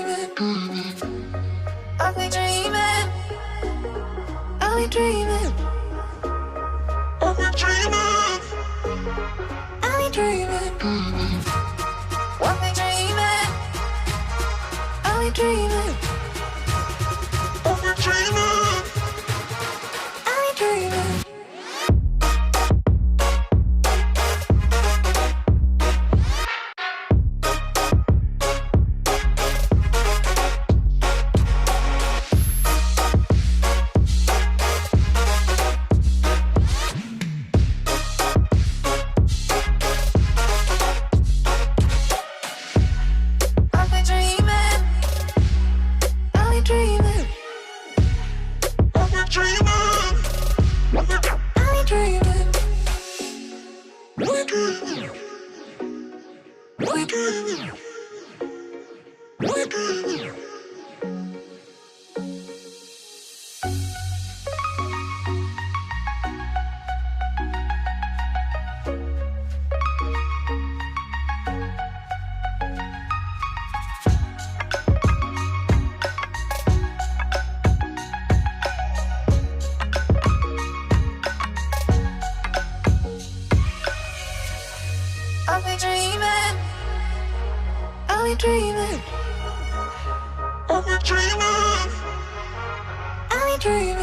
dreaming. I'll be dreaming. I'll be dreaming. I'll be dreaming. I'll be dreaming. I'll be dreaming. I'll be dreaming. I'll be dreaming. I'll be dreaming. I'll be dreaming. I'll be dreaming. I'll be dreaming. I'll be dreaming.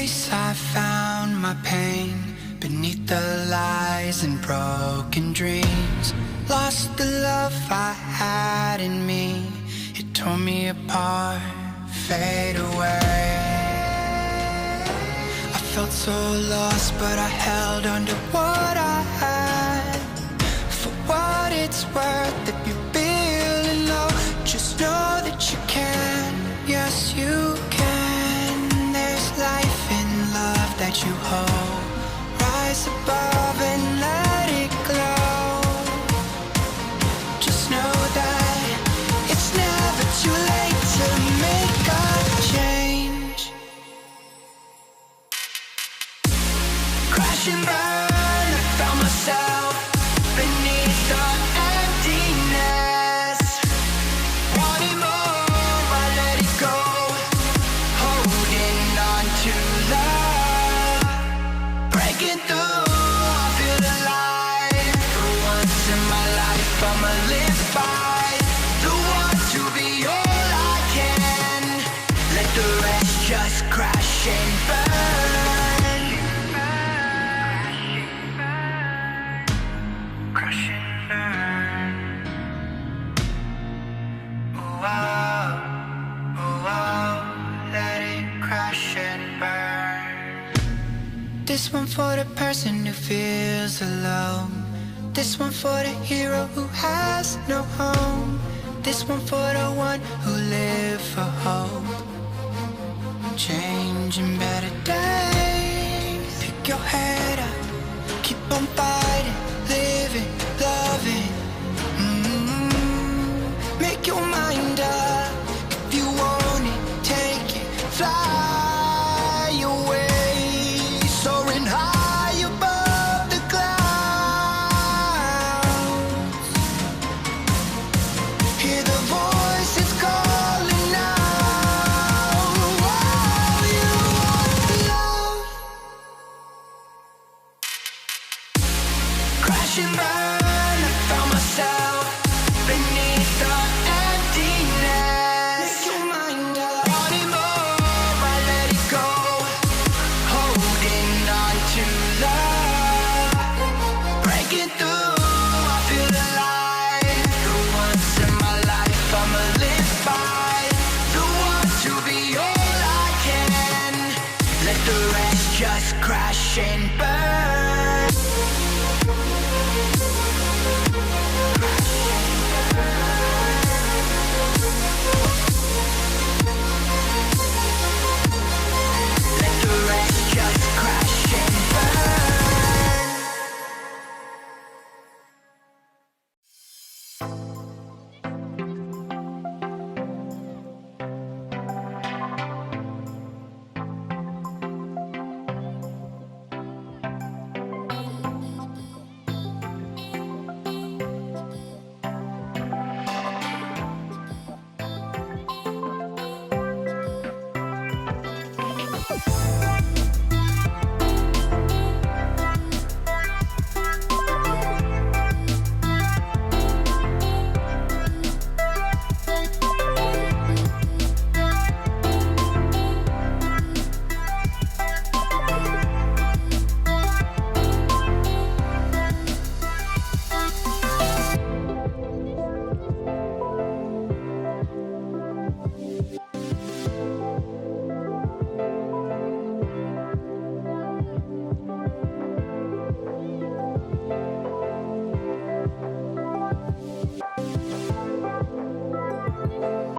place I found my pain, beneath the lies and broken dreams. Lost the love I had in me, it tore me apart, fade away. I felt so lost, but I held on to what I had. For what it's worth, if you're feeling low, just know that you can, yes you can. There's life in love that you hold. Rise above and let it glow. Just know that it's never too late to make a change. Crash and burn, I found myself beneath the emptiness. Wanting more, I let it go. Holding on to love. Breaking through, I feel alive. For once in my life, I'ma live by the want to be all I can. Let the rest just crash and burn. Crash and burn. Oh, oh, oh, oh, let it crash and burn. This one for the person who feels alone. This one for the hero who has no home. This one for the one who lived for hope. Changing better days. Pick your head up, keep on fighting, living, loving. Make your mind up. If you want it, take it, fly away, soaring high above the clouds. Hear the voices calling out. Oh, you want love. Crash and burn, I found myself beneath the emptiness. Make your mind up. Wanting more, I let it go. Holding on to love. Breaking through, I feel alive. For once in my life, I'ma live by the want to be all I can. Let the rest just crash and burn.